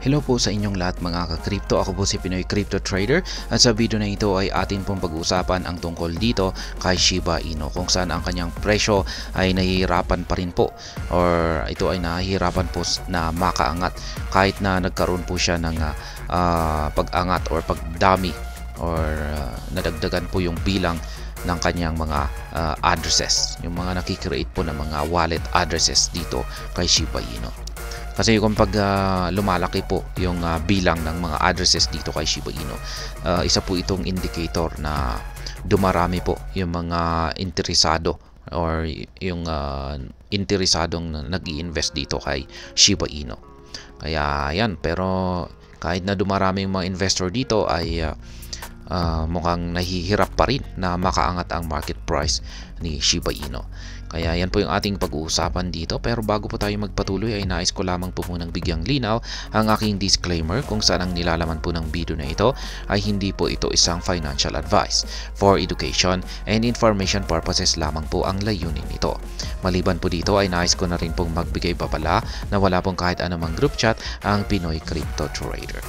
Hello po sa inyong lahat mga ka-crypto. Ako po si Pinoy Crypto Trader at sa video na ito ay atin pong pag-uusapan ang tungkol dito kay Shiba Inu, kung saan ang kanyang presyo ay nahihirapan pa rin po, or ito ay nahihirapan po na makaangat kahit na nagkaroon po siya ng pag-angat or pagdami or nadagdagan po yung bilang ng kanyang mga addresses, yung mga nakikreate po ng mga wallet addresses dito kay Shiba Inu. Kasi kung pag lumalaki po yung bilang ng mga addresses dito kay Shiba Inu, isa po itong indicator na dumarami po yung mga interesado or yung interesadong nag-i-invest dito kay Shiba Inu. Kaya yan, pero kahit na dumarami yung mga investor dito ay mukhang nahihirap pa rin na makaangat ang market price ni Shiba Inu. Kaya yan po yung ating pag-uusapan dito. Pero bago po tayo magpatuloy ay nais ko lamang po munang bigyang linaw ang aking disclaimer kung saan ang nilalaman po ng video na ito ay hindi po ito isang financial advice. For education and information purposes lamang po ang layunin nito. Maliban po dito ay nais ko na rin pong magbigay babala na wala pong kahit anumang group chat ang Pinoy Crypto Trader.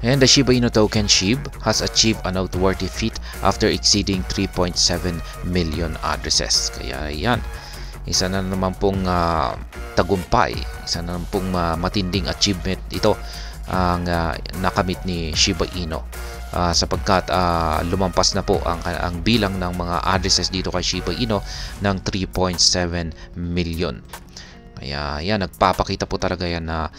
And the Shiba Inu token SHIB has achieved a noteworthy feat after exceeding 3.7 million addresses. Kaya yan, isa na naman pong tagumpay, isa na naman pong matinding achievement ito ang nakamit ni Shiba Inu. Sapagkat lumampas na po ang bilang ng mga addresses dito kay Shiba Inu ng 3.7 million. Kaya yan, nagpapakita po talaga yan na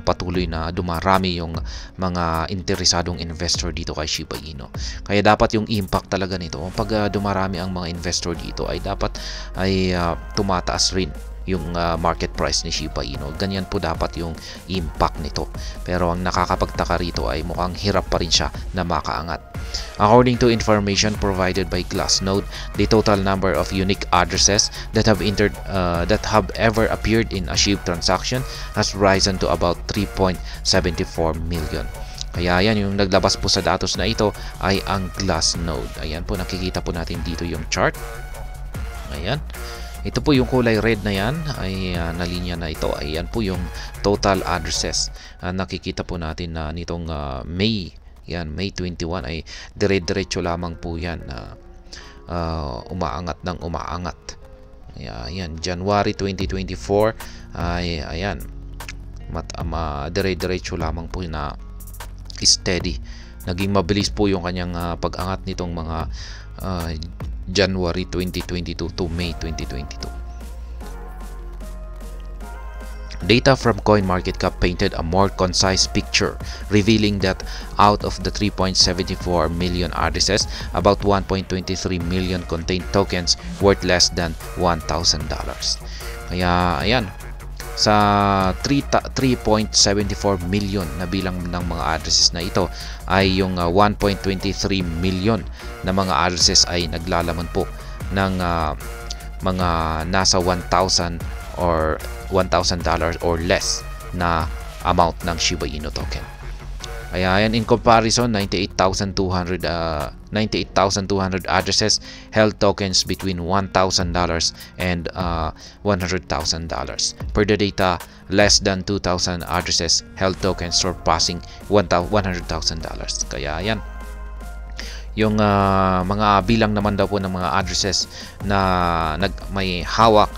patuloy na dumarami yung mga interesadong investor dito kay Shiba Inu. Kaya dapat yung impact talaga nito, pag dumarami ang mga investor dito ay dapat ay tumataas rin yung market price ni Shiba Inu. Ganyan po dapat yung impact nito. Pero ang nakakapagtaka rito ay mukhang hirap pa rin siya na makaangat. According to information provided by Glassnode, the total number of unique addresses that have ever appeared in a SHIB transaction has risen to about 3.74 million. Kaya yan, yung naglabas po sa datos na ito ay ang Glassnode. Ayan po, nakikita po natin dito yung chart. Ayan. Ito po yung kulay red na yan, ay na linya na ito. Ayan po yung total addresses. Nakikita po natin na nitong May 21 ay dire-diretso lamang po yan na umaangat ng umaangat. Ayan, January 2024 ay ayan, dire-diretso lamang po na steady. Naging mabilis po yung kanyang pag-angat nitong mga January 2022 to May 2022. Data from CoinMarketCap painted a more concise picture, revealing that out of the 3.74 million addresses, about 1.23 million contained tokens worth less than $1,000. Kaya ayan, sa 3.74 million na bilang ng mga addresses na ito ay yung 1.23 million na mga addresses ay naglalaman po ng mga nasa $1,000 or $1,000 or less na amount ng Shiba Inu token. Kaya yan, in comparison, 98,200 addresses held tokens between $1,000 and $100,000. Per the data, less than 2,000 addresses held tokens surpassing $100,000. Kaya yan, yung mga bilang naman daw po ng mga addresses na may hawak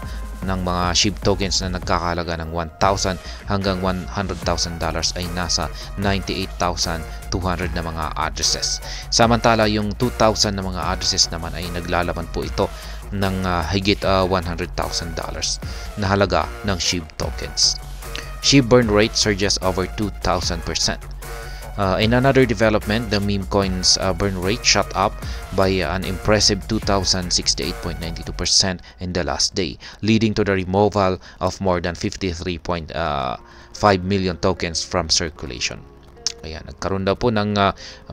ng mga SHIB tokens na nagkakahalaga ng 1,000 hanggang $100,000 ay nasa 98,200 na mga addresses. Samantala, yung 2,000 na mga addresses naman ay naglalaman po ito ng higit $100,000 na halaga ng SHIB tokens. SHIB burn rate surges over 2,000%. In another development, the meme coins burn rate shot up by an impressive 2,068.92% in the last day, leading to the removal of more than 53.5 million tokens from circulation. Ayan, nagkaroon daw po ng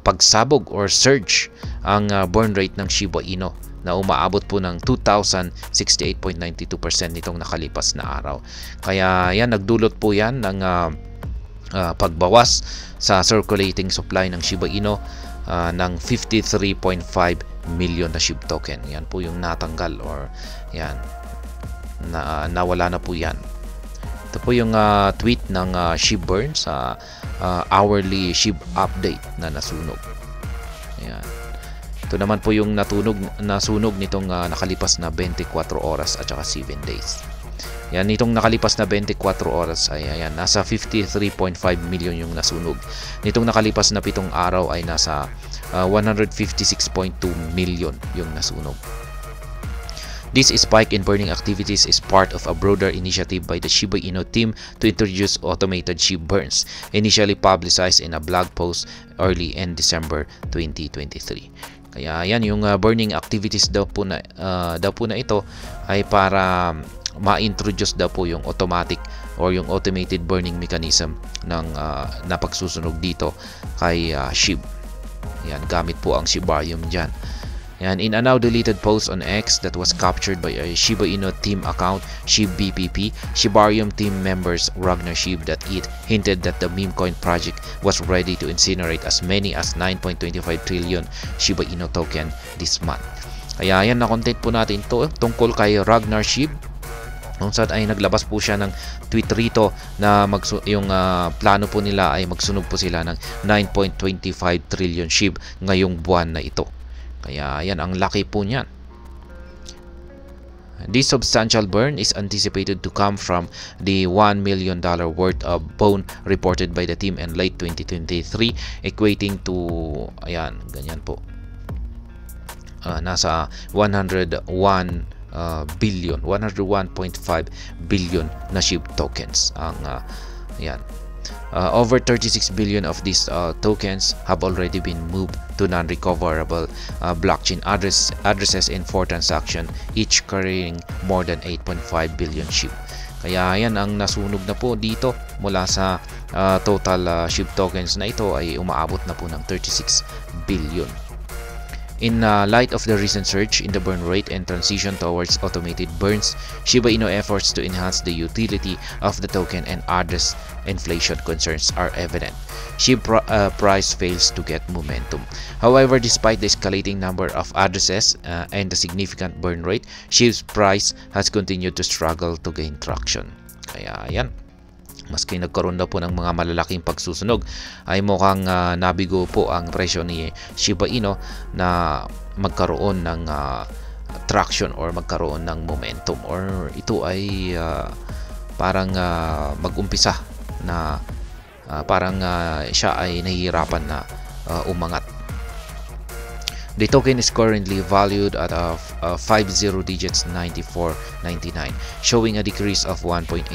pagsabog or surge ang burn rate ng Shiba Inu na umaabot po ng 2,068.92% nitong nakalipas na araw. Kaya yan, nagdulot po yan ng pagbawas sa circulating supply ng Shiba Inu ng 53.5 million na SHIB token. Yan po yung natanggal or yan, nawala na po yan. Ito po yung tweet ng SHIB Burns sa hourly SHIB update na nasunog. Ayan. Ito naman po yung nasunog nitong nakalipas na 24 oras at saka 7 days. Yan, nitong nakalipas na 24 oras ay ayan, nasa 53.5 million yung nasunog. Nitong nakalipas na 7 araw ay nasa 156.2 million yung nasunog. This spike in burning activities is part of a broader initiative by the Shiba Inu team to introduce automated SHIB burns, initially publicized in a blog post early in December 2023. Kaya yan, yung burning activities daw po na ito ay para ma-introduce daw po yung automatic or yung automated burning mechanism ng na pagsusunog dito kay SHIB. Yan, gamit po ang Shibarium dyan. Yan, in a now deleted post on X that was captured by a Shiba Inu team account, SHIB BPP, Shibarium team members Ragnar SHIB that it hinted that the meme coin project was ready to incinerate as many as 9.25 trillion Shiba Inu token this month. Kaya yan, na content po natin to tungkol kay Ragnar SHIB, kung saan ay naglabas po siya ng tweet rito na yung plano po nila ay magsunog po sila ng 9.25 trillion SHIB ngayong buwan na ito. Kaya yan, ang laki po niyan. This substantial burn is anticipated to come from the $1 million worth of bone reported by the team in late 2023, equating to, ayan, ganyan po, nasa 101 billion, 101.5 billion na SHIB tokens ang yan. Over 36 billion of these tokens have already been moved to non-recoverable blockchain addresses in 4 transactions, each carrying more than 8.5 billion SHIB. Kaya yan, ang nasunog na po dito mula sa total SHIB tokens na ito ay umaabot na po ng 36 billion. In light of the recent surge in the burn rate and transition towards automated burns, Shiba Inu efforts to enhance the utility of the token and address inflation concerns are evident. SHIB price fails to get momentum. However, despite the escalating number of addresses and the significant burn rate, SHIB's price has continued to struggle to gain traction. Kaya yan, maski nagkaroon daw po ng mga malalaking pagsusunog, ay mukhang nabigo po ang presyo ni Shiba Inu na magkaroon ng traction or magkaroon ng momentum, or ito ay parang mag-umpisa na parang siya ay nahihirapan na umangat. The token is currently valued at 50 digits 94.99, showing a decrease of 1.81%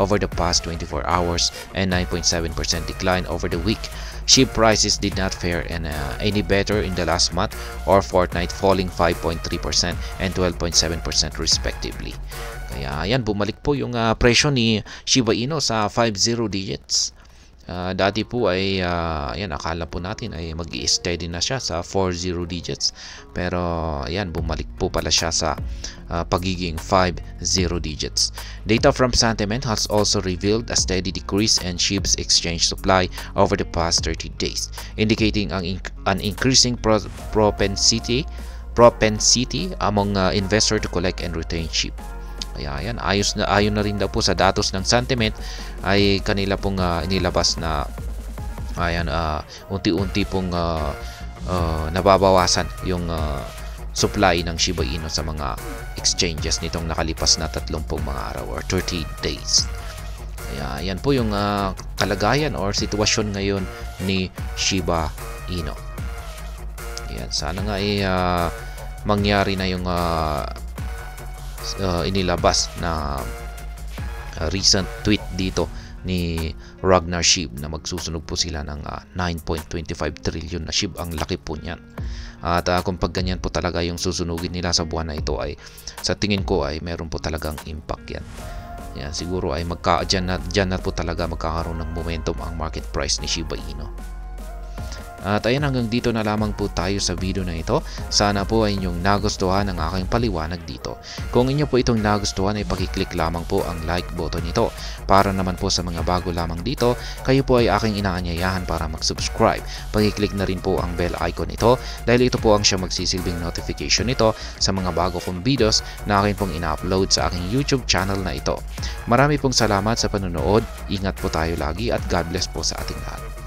over the past 24 hours and 9.7% decline over the week. SHIB prices did not fare any better in the last month or fortnight, falling 5.3% and 12.7% respectively. Kaya yan, bumalik po yung presyo ni Shiba Inu sa 50 digits. Dati po ay yan, akala po natin ay mag-i-steady na siya sa 40 digits, pero ayan, bumalik po pala siya sa pagiging 50 digits. Data from Santiment has also revealed a steady decrease in SHIB's exchange supply over the past 30 days, indicating an increasing propensity among investor to collect and retain SHIB. Kaya yan, ayon na rin daw po sa datos ng Santiment, ay kanila pong inilabas na ayan, unti-unti pong nababawasan yung supply ng Shiba Inu sa mga exchanges nitong nakalipas na 30 mga araw or 30 days. Kaya yan po yung kalagayan or sitwasyon ngayon ni Shiba Inu. Yan, sana nga ay mangyari na yung inilabas na recent tweet dito ni Ragnar SHIB na magsusunog po sila ng 9.25 trillion na SHIB. Ang laki po niyan. At kung pag ganyan po talaga yung susunugin nila sa buwan na ito, ay sa tingin ko ay meron po talagang impact yan. Yan, siguro ay dyan na po talaga magkakaroon ng momentum ang market price ni Shiba Inu. At ayan, hanggang dito na lamang po tayo sa video na ito. Sana po ay inyong nagustuhan ang aking paliwanag dito. Kung inyo po itong nagustuhan ay pakiclick lamang po ang like button nito. Para naman po sa mga bago lamang dito, kayo po ay aking inaanyayahan para mag-subscribe. Pakiclick na rin po ang bell icon ito dahil ito po ang siya magsisilbing notification nito sa mga bago kong videos na akin pong ina-upload sa aking YouTube channel na ito. Marami pong salamat sa panonood, ingat po tayo lagi at God bless po sa ating lahat.